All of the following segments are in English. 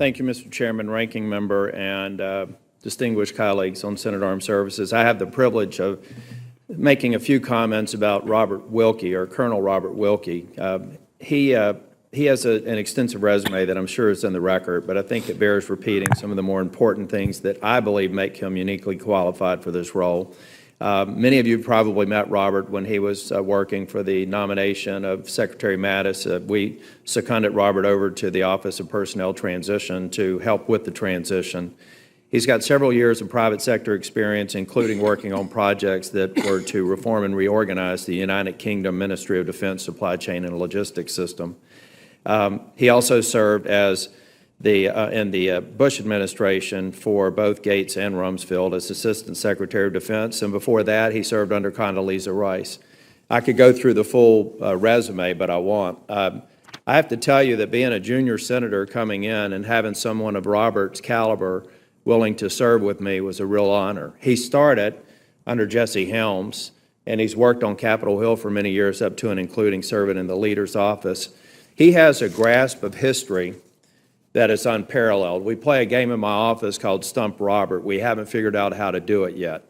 Thank you, Mr. Chairman, Ranking Member, and distinguished colleagues on Senate Armed Services. I have the privilege of making a few comments about Robert Wilkie, or Colonel Robert Wilkie. He has an extensive resume that I'm sure is in the record, but I think it bears repeating some of the more important things that I believe make him uniquely qualified for this role. Many of you probably met Robert when he was working for the nomination of Secretary Mattis. We seconded Robert over to the Office of Personnel Transition to help with the transition. He's got several years of private sector experience, including working on projects that were to reform and reorganize the United Kingdom Ministry of Defense Supply Chain and Logistics System. He also served as in the Bush administration for both Gates and Rumsfeld as Assistant Secretary of Defense, and before that he served under Condoleezza Rice. I could go through the full resume, but I won't. I have to tell you that being a junior senator coming in and having someone of Robert's caliber willing to serve with me was a real honor. He started under Jesse Helms, and he's worked on Capitol Hill for many years, up to and including serving in the leader's office. He has a grasp of history that is unparalleled. We play a game in my office called Stump Robert. We haven't figured out how to do it yet.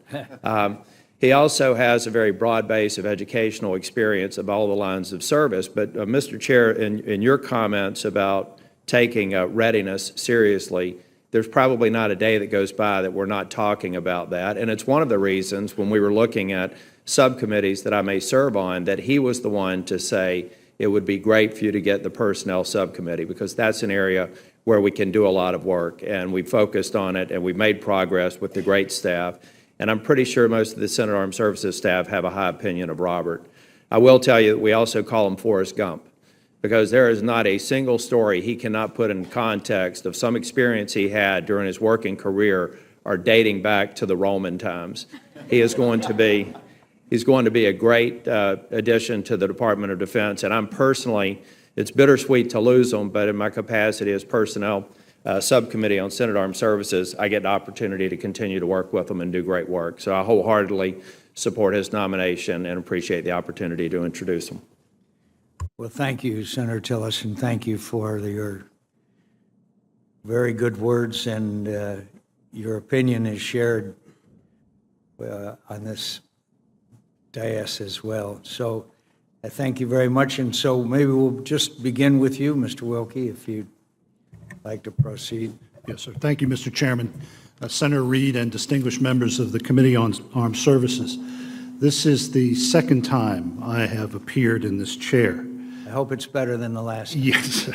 He also has a very broad base of educational experience of all the lines of service. But Mr. Chair, in your comments about taking readiness seriously, there's probably not a day that goes by that we're not talking about that. And it's one of the reasons when we were looking at subcommittees that I may serve on, that he was the one to say it would be great for you to get the personnel subcommittee, because that's an area where we can do a lot of work, and we focused on it, and we made progress with the great staff. And I'm pretty sure most of the Senate Armed Services staff have a high opinion of Robert. I will tell you that we also call him Forrest Gump, because there is not a single story he cannot put in context of some experience he had during his working career or dating back to the Roman times. He's going to be a great addition to the Department of Defense, and I'm personally, it's bittersweet to lose them, but in my capacity as Personnel Subcommittee on Senate Armed Services, I get the opportunity to continue to work with them and do great work. So I wholeheartedly support his nomination and appreciate the opportunity to introduce him. Well, thank you, Senator Tillis, and thank you for your very good words, and your opinion is shared on this dais as well. So I thank you very much, and so maybe we'll just begin with you, Mr. Wilkie, if you'd like to proceed. Yes, sir. Thank you, Mr. Chairman. Senator Reid and distinguished members of the Committee on Armed Services, this is the second time I have appeared in this chair. I hope it's better than the last time. Yes.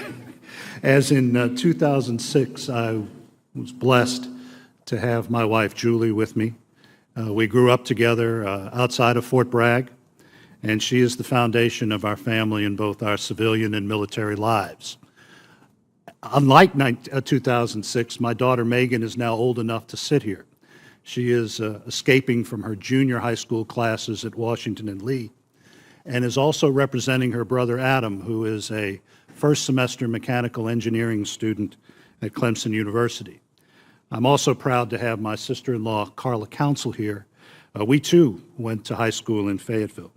As in 2006, I was blessed to have my wife, Julie, with me. We grew up together outside of Fort Bragg, and she is the foundation of our family in both our civilian and military lives. Unlike 2006, my daughter Megan is now old enough to sit here. She is escaping from her junior high school classes at Washington and Lee, and is also representing her brother Adam, who is a first semester mechanical engineering student at Clemson University. I'm also proud to have my sister-in-law, Carla Council, here. We too went to high school in Fayetteville.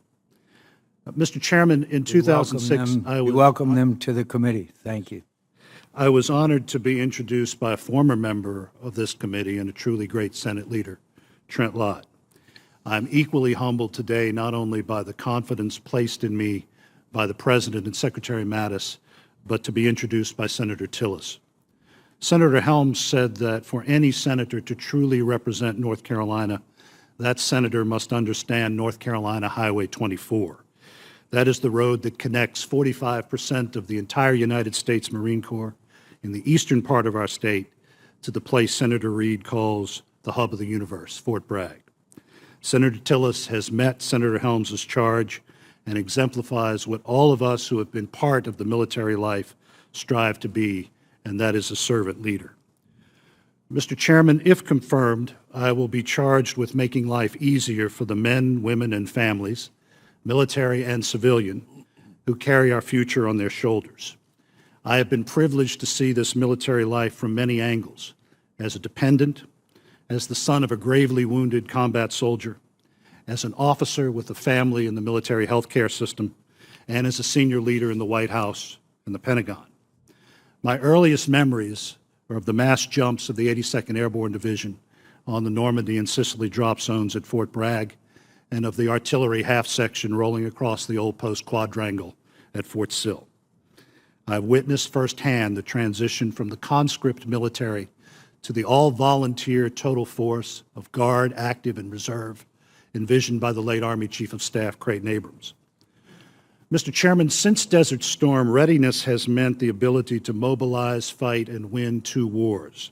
Mr. Chairman, in 2006, we welcome them to the committee. Thank you. I was honored to be introduced by a former member of this committee and a truly great Senate leader, Trent Lott. I'm equally humbled today not only by the confidence placed in me by the President and Secretary Mattis, but to be introduced by Senator Tillis. Senator Helms said that for any senator to truly represent North Carolina, that senator must understand North Carolina Highway 24. That is the road that connects 45% of the entire United States Marine Corps in the eastern part of our state to the place Senator Reid calls the hub of the universe, Fort Bragg. Senator Tillis has met Senator Helms's charge and exemplifies what all of us who have been part of the military life strive to be, and that is a servant leader. Mr. Chairman, if confirmed, I will be charged with making life easier for the men, women, and families, military and civilian, who carry our future on their shoulders. I have been privileged to see this military life from many angles, as a dependent, as the son of a gravely wounded combat soldier, as an officer with a family in the military healthcare system, and as a senior leader in the White House and the Pentagon. My earliest memories or of the mass jumps of the 82nd Airborne Division on the Normandy and Sicily drop zones at Fort Bragg, and of the artillery half-section rolling across the old post quadrangle at Fort Sill. I've witnessed firsthand the transition from the conscript military to the all-volunteer total force of Guard, Active, and Reserve envisioned by the late Army Chief of Staff Creighton Abrams. Mr. Chairman, since Desert Storm, readiness has meant the ability to mobilize, fight, and win 2 wars.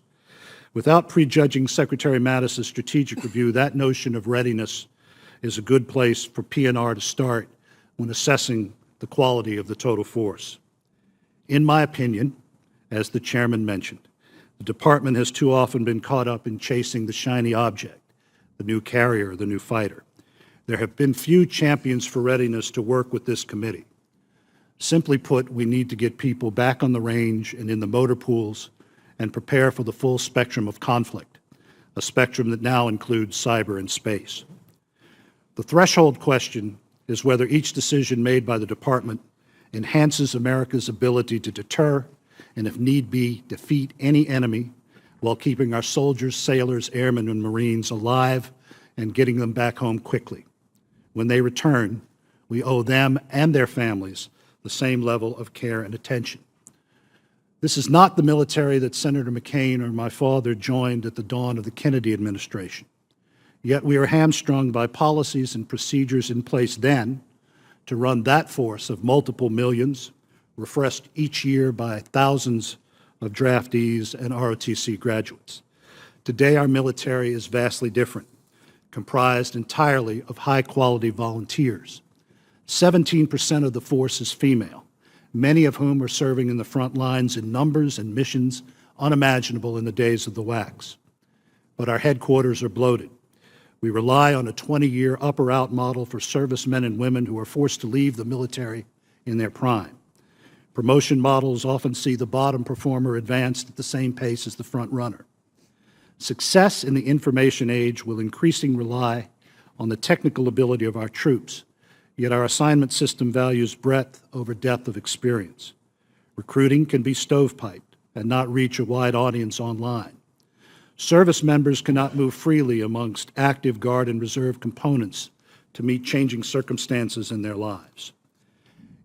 Without prejudging Secretary Mattis's strategic review, that notion of readiness is a good place for PNR to start when assessing the quality of the total force. In my opinion, as the chairman mentioned, the department has too often been caught up in chasing the shiny object, the new carrier, the new fighter. There have been few champions for readiness to work with this committee. Simply put, we need to get people back on the range and in the motor pools and prepare for the full spectrum of conflict, a spectrum that now includes cyber and space. The threshold question is whether each decision made by the department enhances America's ability to deter and, if need be, defeat any enemy while keeping our soldiers, sailors, airmen, and Marines alive and getting them back home quickly. When they return, we owe them and their families the same level of care and attention. This is not the military that Senator McCain or my father joined at the dawn of the Kennedy administration. Yet we are hamstrung by policies and procedures in place then to run that force of multiple millions, refreshed each year by thousands of draftees and ROTC graduates. Today, our military is vastly different, comprised entirely of high-quality volunteers. 17% of the force is female, many of whom are serving in the front lines in numbers and missions unimaginable in the days of the WACs. But our headquarters are bloated. We rely on a 20-year upper-out model for servicemen and women who are forced to leave the military in their prime. Promotion models often see the bottom performer advanced at the same pace as the front runner. Success in the information age will increasingly rely on the technical ability of our troops, yet our assignment system values breadth over depth of experience. Recruiting can be stovepiped and not reach a wide audience online. Service members cannot move freely amongst active, Guard, and Reserve components to meet changing circumstances in their lives.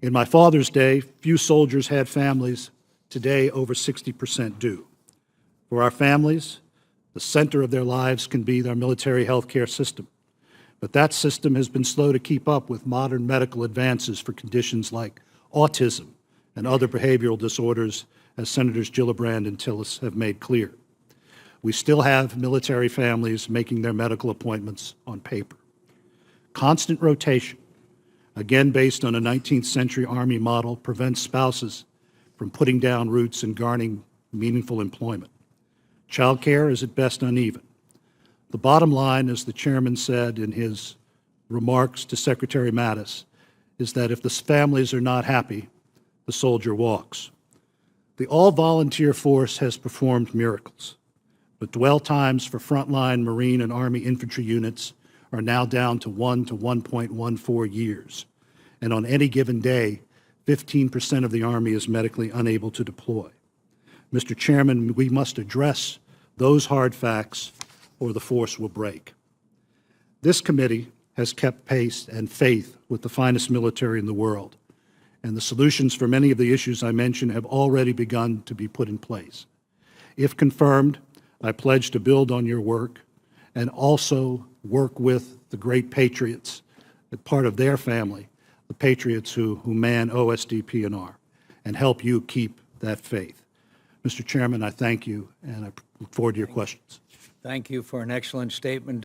In my father's day, few soldiers had families. Today, over 60% do. For our families, the center of their lives can be their military health care system. But that system has been slow to keep up with modern medical advances for conditions like autism and other behavioral disorders, as Senators Gillibrand and Tillis have made clear. We still have military families making their medical appointments on paper. Constant rotation, again based on a 19th century Army model, prevents spouses from putting down roots and garnering meaningful employment. Child care is at best uneven. The bottom line, as the chairman said in his remarks to Secretary Mattis, is that if the families are not happy, the soldier walks. The all-volunteer force has performed miracles, but dwell times for frontline Marine and Army infantry units are now down to 1 to 1.14 years. And on any given day, 15% of the Army is medically unable to deploy. Mr. Chairman, we must address those hard facts or the force will break. This committee has kept pace and faith with the finest military in the world, and the solutions for many of the issues I mentioned have already begun to be put in place. If confirmed, I pledge to build on your work and also work with the great patriots, as part of their family, the patriots who man OSDP&R, and help you keep that faith. Mr. Chairman, I thank you, and I look forward to your questions. Thank you for an excellent statement.